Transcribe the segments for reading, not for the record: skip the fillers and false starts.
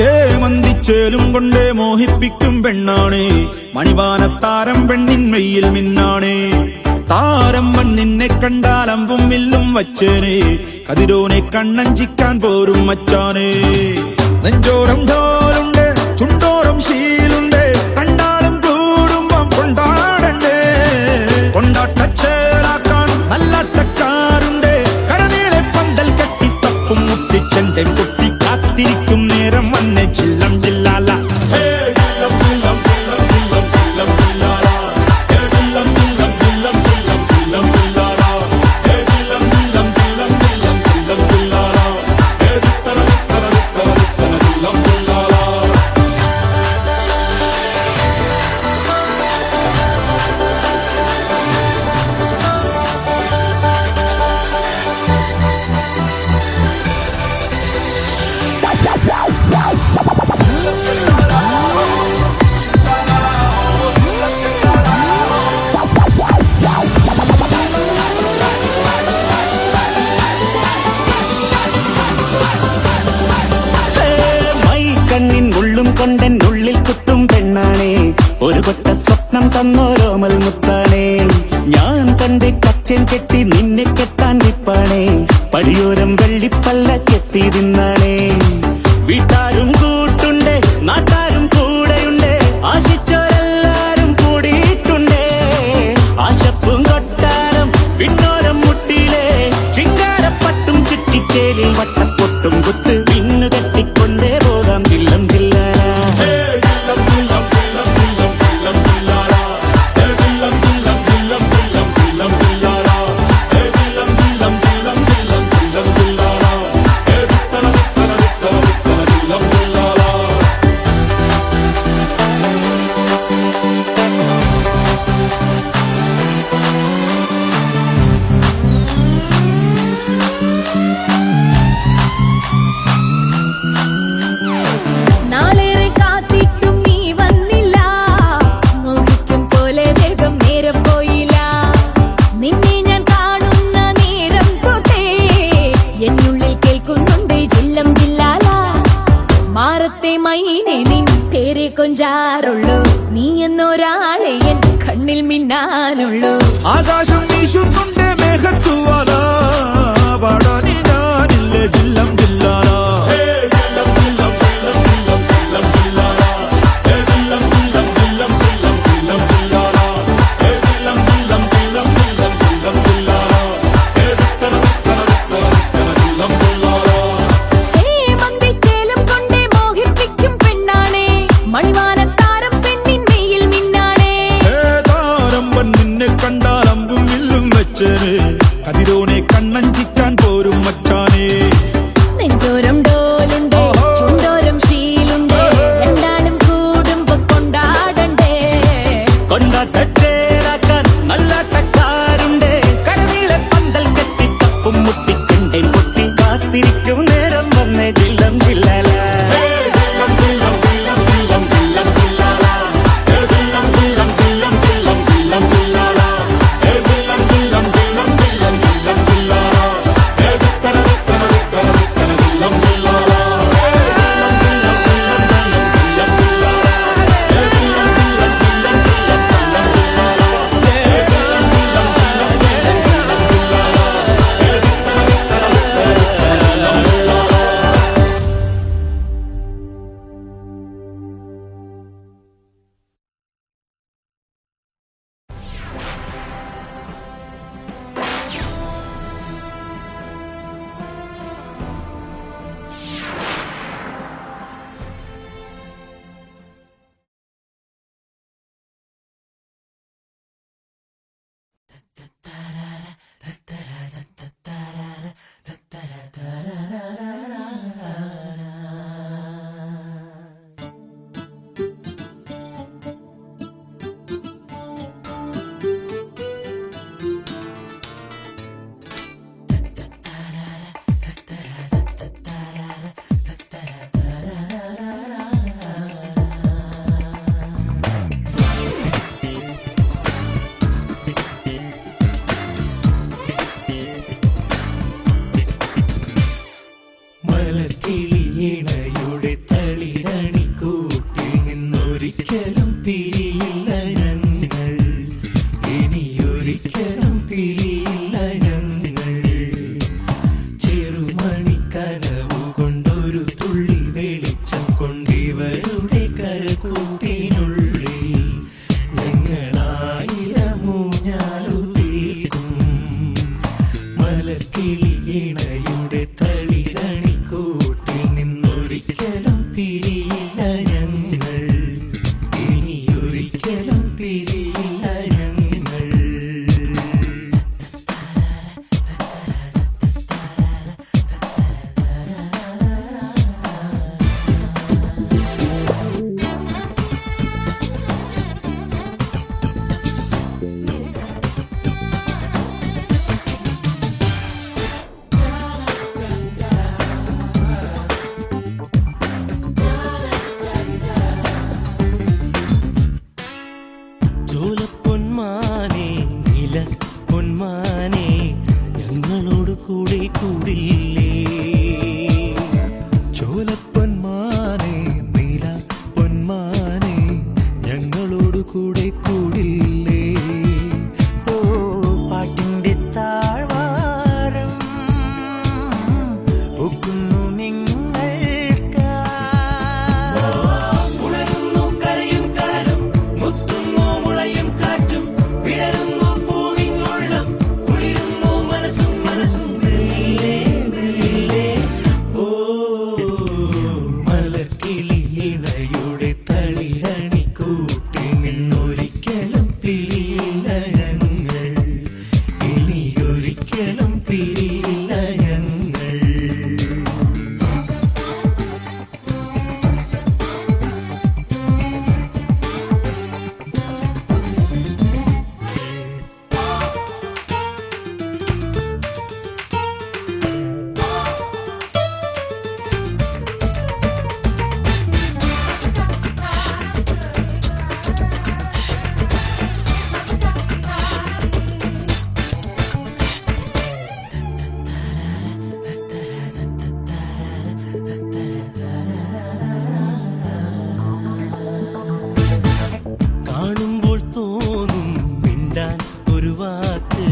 ചേമന്തിച്ചേലും കൊണ്ടേ മോഹിപ്പിക്കും പെണ്ണാണേ, മണിവാനത്താരം പെണ്ണിൻ മെയ്യിൽ മിന്നാണേ. താരമ്മൻ നിന്നെ കണ്ടാൽ അമ്പും വില്ലും വച്ചേനെ, കതിരോനെ കണ്ണഞ്ചിക്കാൻ പോരും മച്ചാനേ. നെഞ്ചോരം ഢോലുണ്ട്, ചുണ്ടോരം ശീലുണ്ട്, കണ്ടാലും കൂടുമ്പം കൊണ്ടാടണ്ടേ. കൊണ്ടാട്ടച്ചേലാക്കാൻ നല്ലാട്ടക്കാരുണ്ട്, കരനീളെ പന്തൽ കെട്ടി തപ്പും മുട്ടിച്ചെന്റെ കുട്ടി കാത്തിരിക്കും നേരം വന്നെ ചില്ലം ചില്ലാല. കൊണ്ടൻ ഉള്ളിൽ കുത്തും പെണ്ണാണേ, ഒരു കൊട്ട സ്വപ്നം തന്നോരോമൽ മുത്താണേ. ഞാൻ തന്റെ കച്ചൻ കെട്ടി നിന്നെ കെട്ടാൻ നിപ്പാണേ, പടിയോരം വെള്ളിപ്പല്ലക്കെത്തി തിന്നാണേ. വീട്ടാരും കൂട്ടുണ്ട്, നാട്ടാരും കൂടെയുണ്ട്, ആശിച്ചോരെല്ലാരും കൂടിയിട്ടുണ്ടേ. ആശപ്പും കൊട്ടാരം വിണ്ണോരം മുട്ടിയിലെ ചിങ്കാരപ്പട്ടും ചുറ്റിച്ചേലിൽ വട്ടപ്പൊട്ടും കുത്ത് പിന്നു കെട്ടിക്കൊണ്ടേ പോകാം ചില്ലം ചില്ല. കൊഞ്ചാറുള്ളൂ നീ എന്നൊരാളെ എൻ കണ്ണിൽ മിന്നാനുള്ളൂ. ആകാശം വീശുന്നുണ്ട് മേഘത്തുവാല, പാടാനി ഞാനില്ലേ ജില്ലം ജില്ലാല. കതിരോനെ കണ്ണഞ്ചിക്കാൻ പോരും ഇണയുടെ തളിരണി കൂട്ടി നിന്നൊരിക്കലും പിരിയില്ല ഞങ്ങൾ, ഇനിയൊരിക്കലും പിരിയില്ല ഞങ്ങൾ. കാണുമ്പോൾ തോന്നും മിണ്ടാൻ ഒരു വാക്ക്,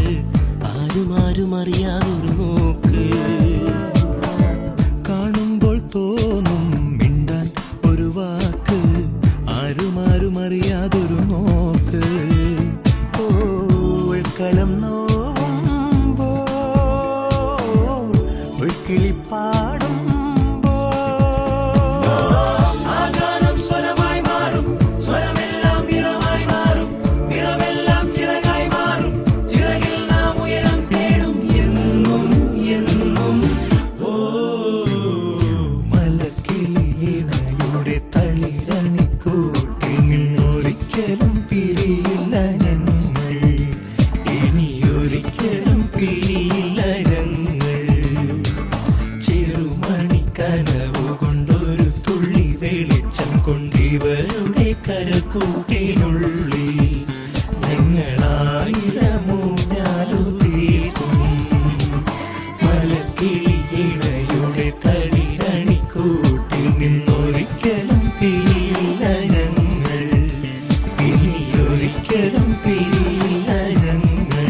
ആരും അറിയാതൊരു നോക്ക്. കാണുമ്പോൾ തോന്നും മിണ്ടാൻ ഒരു വാക്ക്, ആരും അറിയാതൊരു നോക്ക്. കളം നോവുമ്പോ കിളിപ്പാടുമ്പോ ആകാരം സ്വരമായി മാറും, സ്വരമെല്ലാം നിറമായി മാറും, നിറമെല്ലാം ചിറകായി മാറും, ചിറകിൽ നാം ഉയരം തേടും എന്നും എന്നും. ഓ മലക്കിളിയുടെ തളിരണിക്കൂട്ടി നിന്നൊരിക്കലും പിരിയില്ല ഞങ്ങൾ, ഇനിയൊരിക്കലും പിരിയില്ല ഞങ്ങൾ. ചെറുമണി കനവുകൊണ്ടൊരു തുള്ളി വെളിച്ചം കൊണ്ടിവരുടെ കരക്കൂട്ടിനുള്ളിൽ ഞങ്ങളായിരമൂഞ്ഞാലുതീർക്കും. മലക്കിളിയുടെ തളിരണിക്കൂട്ടിൽ നിന്നൊരിക്കലും പിരിയില്ല ഞങ്ങൾ, ഇനിയൊരിക്കലും പിരിയില്ല ഞങ്ങൾ.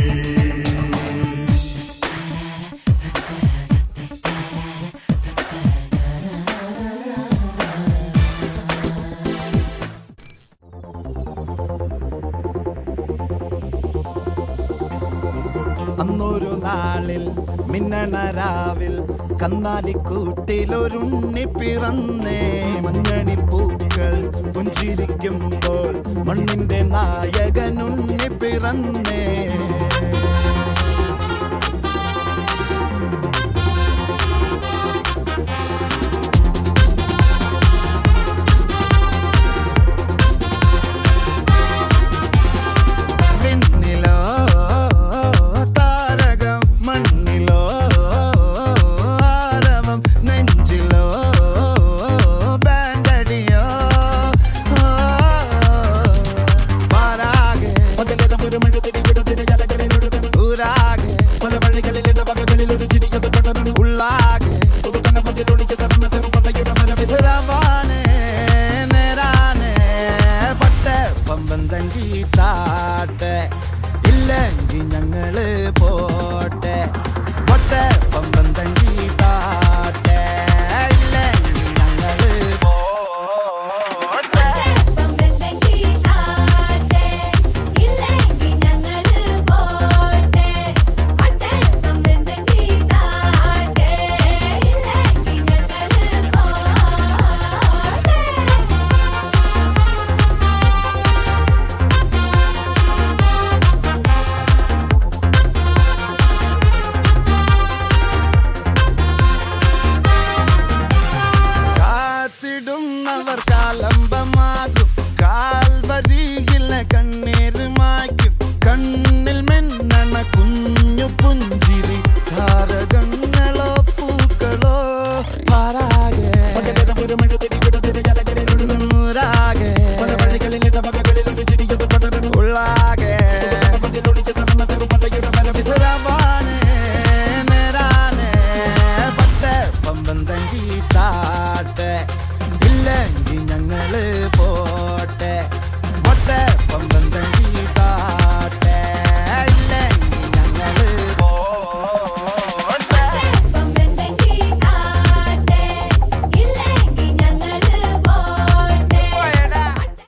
അന്നൊരു നാളിൽ മിന്നണ രാവിൽ കന്നാലിക്കൂട്ടിലൊരുണ്ണി പിറന്നേ. മഞ്ഞണിപ്പൂക്കൾ പുഞ്ചിരിക്കുമ്പോൾ മണ്ണിന്റെ നായകനുണ്ണി പിറന്നേ. താട്ടെ ഇല്ലെങ്കിൽ ഞങ്ങള് പോട്ടെ, പൊട്ടെ പമ്പന്തങ്കി താട്ടെ ഇല്ലെങ്കിൽ ഞങ്ങള് പോട്ടെ. കാത്തിടുന്നവർ കാലംബം